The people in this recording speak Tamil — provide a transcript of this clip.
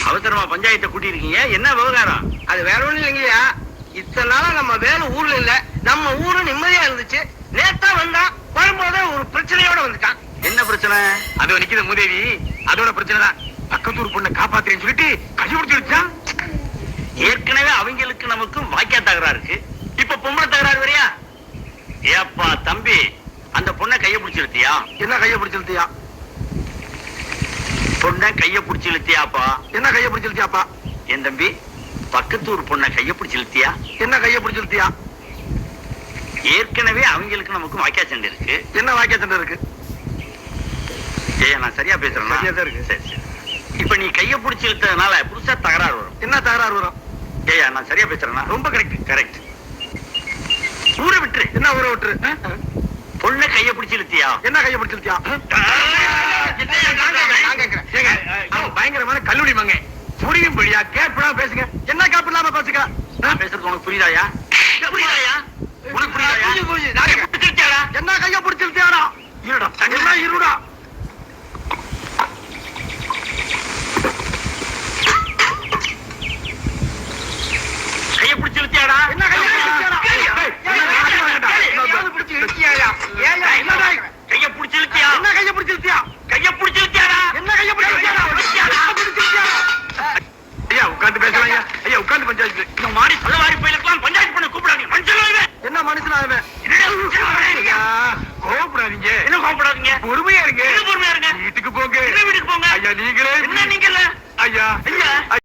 அவசரமா பஞ்சாயத்தை கூட்டி இருக்கீங்க, என்ன விவகாரம்? அது வேற ஒண்ணும் இல்லைங்கய்யா. இத்தனை நாளா நம்ம வேலை ஊர்ல இல்ல, நம்ம ஊரு நிம்மதியா இருந்துச்சு. நேத்தா வந்தா வரும்போதே ஒரு பிரச்சனையோட வந்துட்டான். என்ன பிரச்சனை? அதோ நிக்குது மூதேவி, அதோட பிரச்சனை தான். பக்கத்தூர் பொண்ணை காப்பாத்துறேன்னு சொல்லிட்டு கை பிடிச்சிருச்சான். ஏற்கனவே அவங்களுக்கு நமக்கும் வாக்கியா தகராறு இருக்கு, இப்ப பொம்பளை தகராறு வரையா? ஏப்பா தம்பி, அந்த பொண்ணை கைய பிடிச்சிருத்தியா? என்ன கைய பிடிச்சிருத்தியா? பொண்ணை கைய பிடிச்சி இழுத்தியாப்பா? என்ன கைய பிடிச்சிருத்தியாப்பா? என் தம்பி, பக்கத்தூர் பொண்ணை கைய பிடிச்சி இழுத்தியா? என்ன கைய பிடிச்சிருத்தியா? ஏற்கனவே அவங்களுக்கு நமக்கும் வாக்கியா சண்டை இருக்கு. என்ன வாக்கிய சண்டை இருக்கு? ஏய், நான் சரியா பேசுறேன்? சரியா தான் இருக்கு. சரி சரி. இப்ப நீ கைய பிடிச்சி இழுத்ததுனால புதுசா தகராறு வரும். என்ன தகராறு வரும்? ஏயா, நான் சரியா பேசுறேன்னா? ரொம்ப கரெக்ட். கரெக்ட். ஊரை விட்டுரு. என்ன ஊரை விட்டுரு? பொண்ணை கைய பிடிச்சி இழுத்தியா? என்ன கைய பிடிச்சிருத்தியா? நான் கேக்குறேன். ஏங்க, அவன் பயங்கரமான கல்லூரி மங்க. புரியும் படியா, கேட்பா பேசுங்க. என்ன கேப் இல்லாம பேசுங்க. நான் பேசுறது உனக்கு புரியுதாயா? புரியுதாயா? உனக்கு புரியுதாயா? புரியுது. நான் கேக்குறேன். பிடிச்சிருக்கியாடா? என்ன கைய பிடிச்சிருத்தியாடா? இருடா, என்ன இருடா? கைய பிடிச்சி இழுத்தியாடா? என்ன கைய பிடிச்சிருத்தியாடா? எங்கேயாவது பிடிச்சு இழுக்கியாயா? ஏய்யா, என்னடா இது? கைய பிடிச்சி இழுத்தியா? என்ன கைய பிடிச்சிருத்தியா? கைய பிடிச்சி இழுத்தியாடா? என்ன கைய பிடிச்சிருத்தியாடா? ஐயா, உட்கார்ந்து பேசுறாங்க. ஐயா, உட்கார்ந்து பஞ்சாயத்து. இந்த மாதிரி பலவாரி போயிருக்கலாம், பஞ்சாயத்து பண்ண கூப்பிடாதீங்க. மனுஷன் என்ன மனுஷனா அவன்? என்னடா கோவப்படாதீங்க. என்ன கோபப்படாதீங்க? பொறுமையா இருங்க. என்ன பொறுமையா இருங்க? வீட்டுக்கு போங்க. என்ன வீட்டுக்கு போங்க? ஐயா, நீங்களே என்ன நீங்க இல்ல? ஐயா ஐயா